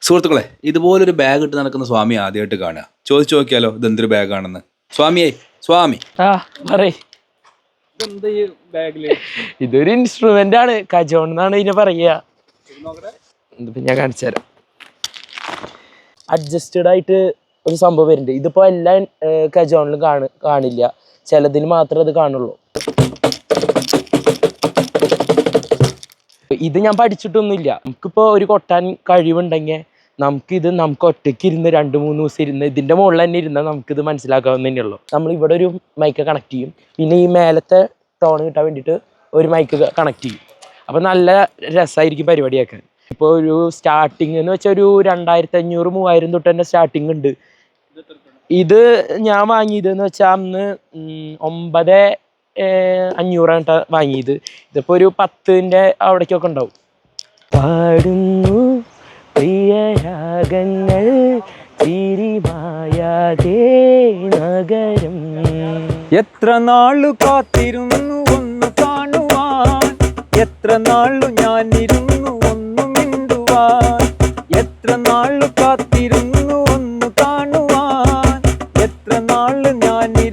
സുഹൃത്തുക്കളെ, ഇതുപോലൊരു ബാഗ് ഇട്ട് നടക്കുന്ന സ്വാമി ആദ്യമായിട്ട് കാണുക. ചോദിച്ചു നോക്കിയാലോ ഇതെന്തൊരു ബാഗാണെന്ന്. സ്വാമിയെ, സ്വാമി ഇതൊരു ഇൻസ്ട്രുമെന്റ് ആണ്, കജോൺ എന്നാണ് ഇതിനെ പറയുക. ഞാൻ കാണിച്ചു തരാം. അഡ്ജസ്റ്റഡ് ആയിട്ട് ഒരു സംഭവം വരുന്നുണ്ട്. ഇതിപ്പോ എല്ലാ കജോണിലും കാണില്ല, ചിലതിൽ മാത്രമേ അത് കാണുള്ളൂ. ഇത് ഞാൻ പഠിച്ചിട്ടൊന്നുമില്ല. നമുക്കിപ്പോ ഒരു കൊട്ടാൻ കഴിവുണ്ടെങ്കിൽ നമുക്ക് ഒറ്റയ്ക്ക് ഇരുന്ന് 2-3 ദിവസം ഇരുന്ന് ഇതിന്റെ മുകളിൽ തന്നെ ഇരുന്നാൽ നമുക്കിത് മനസ്സിലാക്കാവുന്ന തന്നെയുള്ളൂ. നമ്മൾ ഇവിടെ ഒരു മൈക്ക് കണക്ട് ചെയ്യും, പിന്നെ ഈ മേലത്തെ ടോൺ കിട്ടാൻ വേണ്ടിയിട്ട് ഒരു മൈക്ക് കണക്ട് ചെയ്യും. അപ്പൊ നല്ല രസമായിരിക്കും പരിപാടിയാക്കാൻ. ഇപ്പോൾ ഒരു സ്റ്റാർട്ടിങ് എന്ന് വെച്ചാൽ ഒരു 2500-3000 തൊട്ട് തന്നെ സ്റ്റാർട്ടിങ് ഉണ്ട്. ഇത് ഞാൻ വാങ്ങിയത് എന്ന് വെച്ചാൽ അന്ന് 9,500 വാങ്ങിയത്. ഇതിപ്പോ ഒരു 10ന്റെ അവിടേക്കൊക്കെ ഉണ്ടാവും. പാടുന്നു പ്രിയരാഗങ്ങൾ ചിരിമായാതെ നഗരം. എത്ര നാളു കാത്തിരുന്നു ഒന്ന് കാണുവാൻ, എത്ര നാളു ഞാനിരുന്നു ഒന്ന് മിണ്ടുവാൻ. എത്ര നാളു കാത്തിരുന്നു ഒന്ന് കാണുവാൻ, എത്ര നാളു ഞാനിരുന്നു